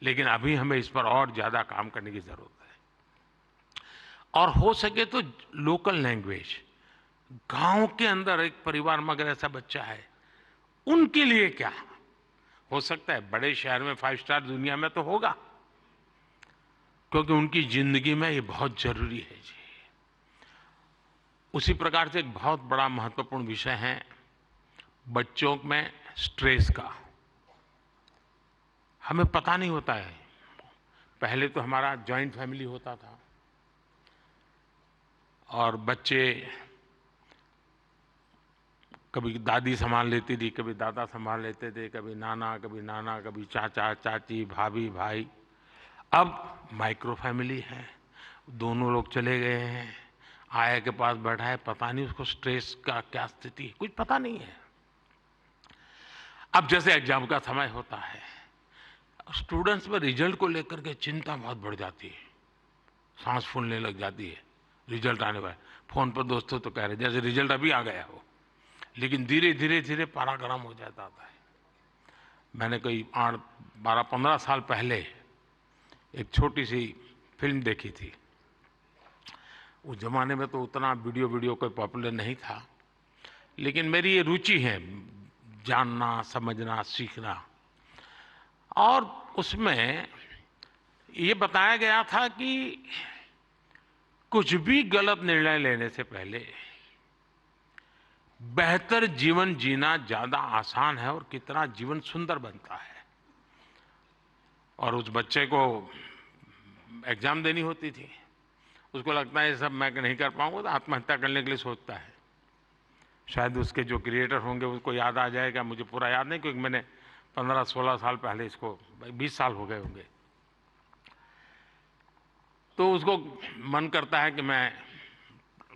लेकिन अभी हमें इस पर और ज़्यादा काम करने की ज़रूरत है। और हो सके तो लोकल लैंग्वेज, गांव के अंदर एक परिवार में अगर ऐसा बच्चा है, उनके लिए क्या हो सकता है। बड़े शहर में 5 स्टार दुनिया में तो होगा, क्योंकि उनकी जिंदगी में ये बहुत जरूरी है जी। उसी प्रकार से एक बहुत बड़ा महत्वपूर्ण विषय है बच्चों में स्ट्रेस का। हमें पता नहीं होता है। पहले तो हमारा जॉइंट फैमिली होता था और बच्चे कभी दादी संभाल लेती थी, कभी दादा संभाल लेते थे, कभी नाना, कभी चाचा चाची, भाभी भाई। अब माइक्रो फैमिली है, दोनों लोग चले गए हैं, आया के पास बैठा है, पता नहीं उसको स्ट्रेस का क्या स्थिति है, कुछ पता नहीं है। अब जैसे एग्जाम का समय होता है, स्टूडेंट्स में रिजल्ट को लेकर के चिंता बहुत बढ़ जाती है, सांस फूलने लग जाती है। रिजल्ट आने वाला, फोन पर दोस्तों तो कह रहे जैसे रिजल्ट अभी आ गया हो, लेकिन धीरे धीरे धीरे पारा गर्म हो जाता है। मैंने कोई 12-15 साल पहले एक छोटी सी फिल्म देखी थी। उस जमाने में तो उतना वीडियो कोई पॉपुलर नहीं था, लेकिन मेरी ये रुचि है जानना, समझना, सीखना। और उसमें ये बताया गया था कि कुछ भी गलत निर्णय लेने से पहले बेहतर जीवन जीना ज्यादा आसान है और कितना जीवन सुंदर बनता है। और उस बच्चे को एग्जाम देनी होती थी, उसको लगता है ये सब मैं नहीं कर पाऊंगा, तो आत्महत्या करने के लिए सोचता है। शायद उसके जो क्रिएटर होंगे उसको याद आ जाएगा, मुझे पूरा याद नहीं, क्योंकि मैंने 15-16 साल पहले इसको, 20 साल हो गए होंगे। तो उसको मन करता है कि मैं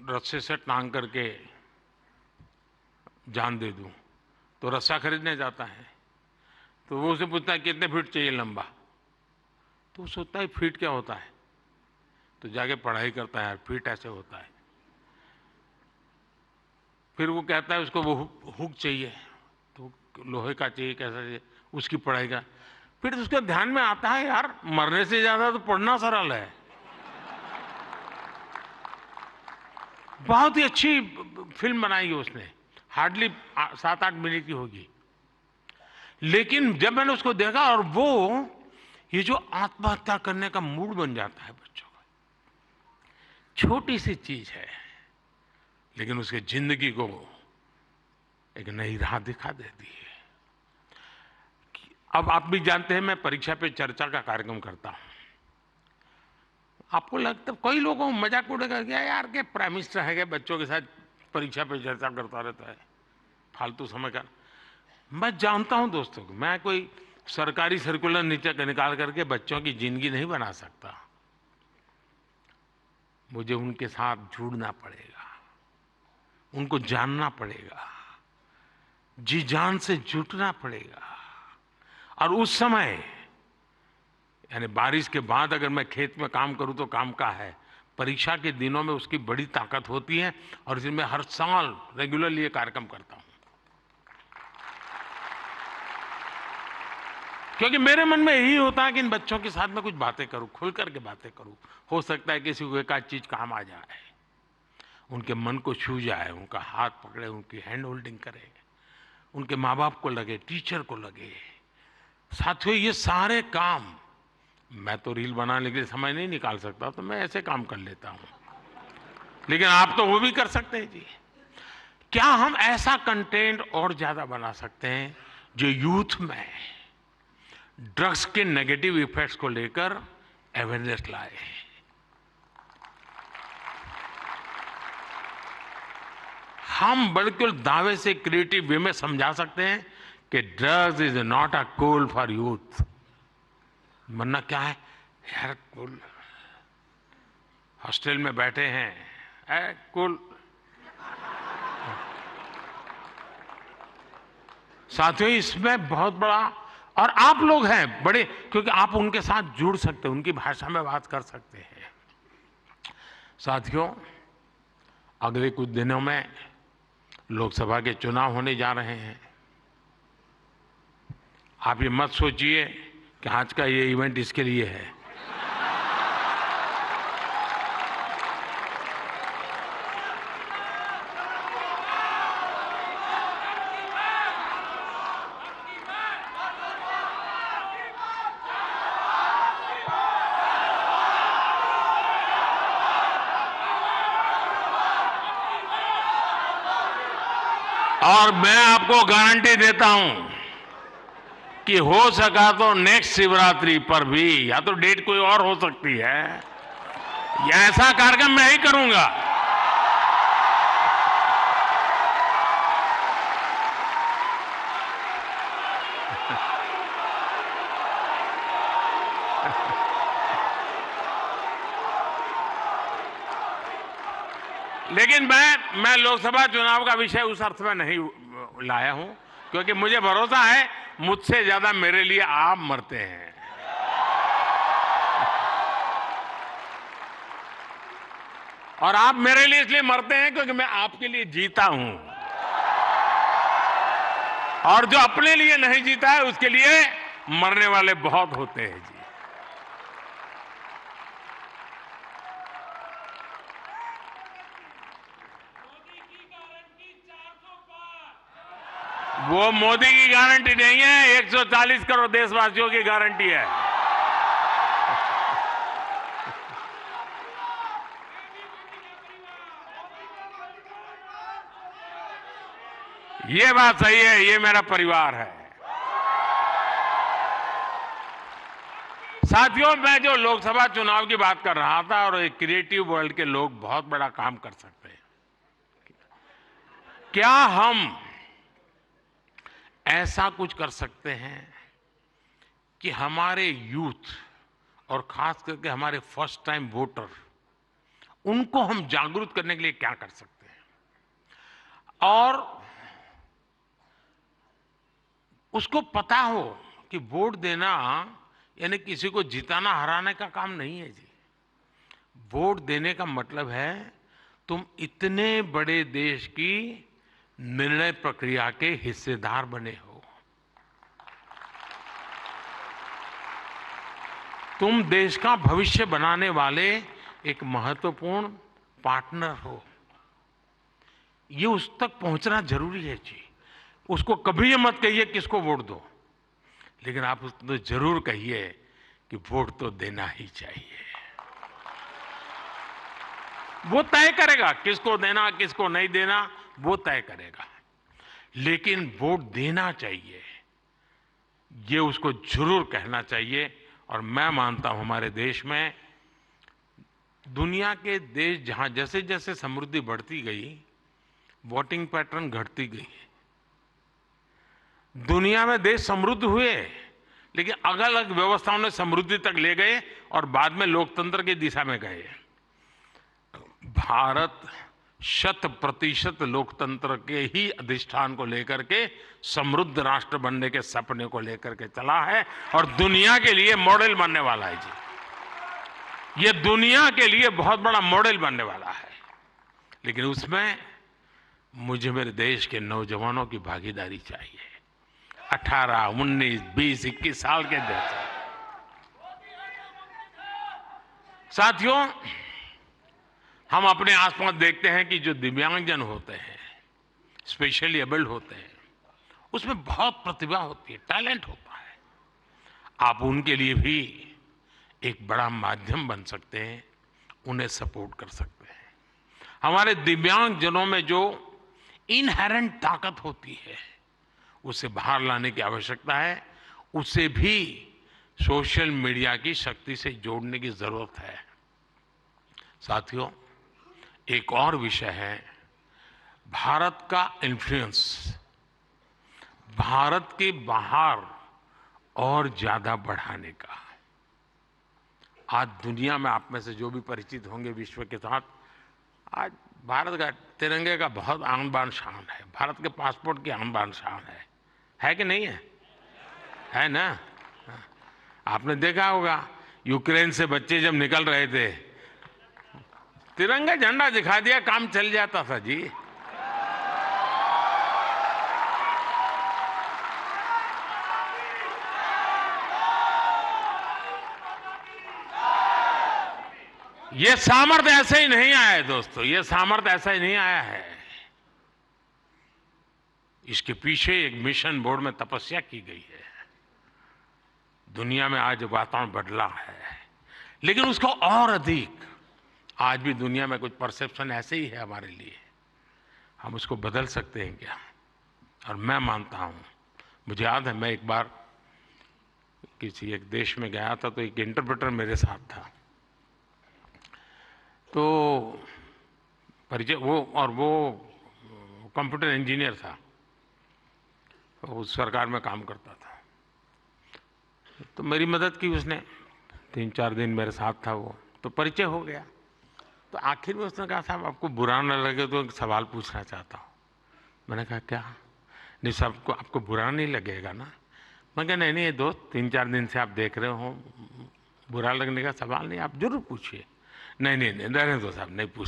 रस्से से टांग करके जान दे दूं, तो रस्सा खरीदने जाता है। तो वो उसे पूछता है कितने फीट चाहिए लंबा, तो वो सोचता है फीट क्या होता है, तो जाके पढ़ाई करता है, फीट ऐसे होता है। फिर वो कहता है उसको वो हुक चाहिए, तो लोहे का चाहिए, कैसा चाहिए, उसकी पढ़ाई का। फिर उसके ध्यान में आता है यार मरने से ज्यादा तो पढ़ना सरल है। बहुत ही अच्छी फिल्म बनाई है उसने, हार्डली 7-8 मिनट की होगी। लेकिन जब मैंने उसको देखा, और वो ये जो आत्महत्या करने का मूड बन जाता है बच्चों का, छोटी सी चीज है लेकिन उसके जिंदगी को एक नई राह दिखा देती है। अब आप भी जानते हैं मैं परीक्षा पे चर्चा का कार्यक्रम करता हूं। आपको लगता है कई लोगों को मजाक उड़ेगा, क्या यार के प्राइम मिनिस्टर है, बच्चों के साथ परीक्षा पे चर्चा करता रहता है, फालतू समय का। मैं जानता हूं दोस्तों, मैं कोई सरकारी सर्कुलर नीचे निकाल करके बच्चों की जिंदगी नहीं बना सकता। मुझे उनके साथ जुड़ना पड़ेगा, उनको जानना पड़ेगा, जी जान से जुटना पड़ेगा। और उस समय यानी बारिश के बाद अगर मैं खेत में काम करूं तो काम का है, परीक्षा के दिनों में उसकी बड़ी ताकत होती है। और इसलिए मैं हर साल रेगुलरली ये कार्यक्रम करता हूं, क्योंकि मेरे मन में यही होता है कि इन बच्चों के साथ मैं कुछ बातें करूं, खुल करके बातें करूं। हो सकता है किसी को एक आध चीज काम आ जाए, उनके मन को छू जाए, उनका हाथ पकड़े, उनकी हैंड होल्डिंग करे, उनके माँ बाप को लगे, टीचर को लगे। साथियों ये सारे काम मैं तो रील बनाने के लिए समय नहीं निकाल सकता, तो मैं ऐसे काम कर लेता हूं, लेकिन आप तो वो भी कर सकते हैं जी। क्या हम ऐसा कंटेंट और ज्यादा बना सकते हैं जो यूथ में ड्रग्स के नेगेटिव इफेक्ट्स को लेकर अवेयरनेस लाए। हम बिल्कुल दावे से क्रिएटिव वे में समझा सकते हैं कि drugs is not a cool for youth. वरना क्या है यार, कूल हॉस्टल में बैठे हैं, कूल। साथियों इसमें बहुत बड़ा, और आप लोग हैं बड़े, क्योंकि आप उनके साथ जुड़ सकते हैं, उनकी भाषा में बात कर सकते हैं। साथियों अगले कुछ दिनों में लोकसभा के चुनाव होने जा रहे हैं। आप ये मत सोचिए कि आज का ये इवेंट इसके लिए है। और मैं आपको गारंटी देता हूं कि हो सका तो नेक्स्ट शिवरात्रि पर भी, या तो डेट कोई और हो सकती है, या ऐसा कार्यक्रम मैं ही करूंगा। लेकिन मैं लोकसभा चुनाव का विषय उस अर्थ में नहीं लाया हूं, क्योंकि मुझे भरोसा है मुझसे ज्यादा मेरे लिए आप मरते हैं। और आप मेरे लिए इसलिए मरते हैं क्योंकि मैं आपके लिए जीता हूं, और जो अपने लिए नहीं जीता है उसके लिए मरने वाले बहुत होते हैं जी। वो मोदी की गारंटी नहीं है, 140 करोड़ देशवासियों की गारंटी है। ये बात सही है, ये मेरा परिवार है। साथियों, मैं जो लोकसभा चुनाव की बात कर रहा था, और एक क्रिएटिव वर्ल्ड के लोग बहुत बड़ा काम कर सकते हैं। क्या हम ऐसा कुछ कर सकते हैं कि हमारे यूथ, और खास करके हमारे फर्स्ट टाइम वोटर, उनको हम जागरूक करने के लिए क्या कर सकते हैं? और उसको पता हो कि वोट देना यानी किसी को जिताना हराने का काम नहीं है जी। वोट देने का मतलब है तुम इतने बड़े देश की निर्णय प्रक्रिया के हिस्सेदार बने हो। तुम देश का भविष्य बनाने वाले एक महत्वपूर्ण पार्टनर हो। ये उस तक पहुंचना जरूरी है जी। उसको कभी ये मत कहिए किसको वोट दो, लेकिन आप उसको जरूर कहिए कि वोट तो देना ही चाहिए। वो तय करेगा किसको देना किसको नहीं देना, वो तय करेगा, लेकिन वोट देना चाहिए, ये उसको जरूर कहना चाहिए। और मैं मानता हूं हमारे देश में, दुनिया के देश जहां जैसे जैसे समृद्धि बढ़ती गई, वोटिंग पैटर्न घटती गई। दुनिया में देश समृद्ध हुए, लेकिन अलग अलग व्यवस्थाओं ने समृद्धि तक ले गए और बाद में लोकतंत्र की दिशा में गए। भारत 100% लोकतंत्र के ही अधिष्ठान को लेकर के समृद्ध राष्ट्र बनने के सपने को लेकर के चला है, और दुनिया के लिए मॉडल बनने वाला है जी। ये दुनिया के लिए बहुत बड़ा मॉडल बनने वाला है। लेकिन उसमें मुझे मेरे देश के नौजवानों की भागीदारी चाहिए। 18, 19, 20, 21 साल के जैसे साथियों, हम अपने आसपास देखते हैं कि जो दिव्यांगजन होते हैं, स्पेशली एबल्ड होते हैं, उसमें बहुत प्रतिभा होती है, टैलेंट होता है। आप उनके लिए भी एक बड़ा माध्यम बन सकते हैं, उन्हें सपोर्ट कर सकते हैं। हमारे दिव्यांगजनों में जो इनहेरेंट ताकत होती है, उसे बाहर लाने की आवश्यकता है। उसे भी सोशल मीडिया की शक्ति से जोड़ने की जरूरत है। साथियों, एक और विषय है भारत का इन्फ्लुएंस, भारत के बाहर और ज्यादा बढ़ाने का। आज दुनिया में आप में से जो भी परिचित होंगे विश्व के साथ, आज भारत का तिरंगे का बहुत आन बान शान है, भारत के पासपोर्ट की आन बान शान है कि नहीं है? है ना? आपने देखा होगा यूक्रेन से बच्चे जब निकल रहे थे, तिरंगा झंडा दिखा दिया, काम चल जाता था जी। ये सामर्थ्य ऐसे ही नहीं आया है दोस्तों, ये सामर्थ्य ऐसा ही नहीं आया है। इसके पीछे एक मिशन बोर्ड में तपस्या की गई है। दुनिया में आज वातावरण बदला है, लेकिन उसको और अधिक आज भी दुनिया में कुछ परसेप्शन ऐसे ही है हमारे लिए। हम उसको बदल सकते हैं क्या? और मैं मानता हूं, मुझे याद है मैं एक बार किसी एक देश में गया था, तो एक इंटरप्रेटर मेरे साथ था। तो परिचय वो कंप्यूटर इंजीनियर था, उस सरकार में काम करता था। तो मेरी मदद की उसने, 3-4 दिन मेरे साथ था वो, तो परिचय हो गया। तो आखिर में उसने कहा, साहब आपको बुरा न लगे तो एक सवाल पूछना चाहता हूँ। मैंने कहा क्या? नहीं साहब, आपको बुरा नहीं लगेगा ना? मैं कहा नहीं नहीं दोस्त, 3-4 दिन से आप देख रहे हो, बुरा लगने का सवाल नहीं, आप जरूर पूछिए। नहीं नहीं नहीं, रहने दो साहब, नहीं पूछता।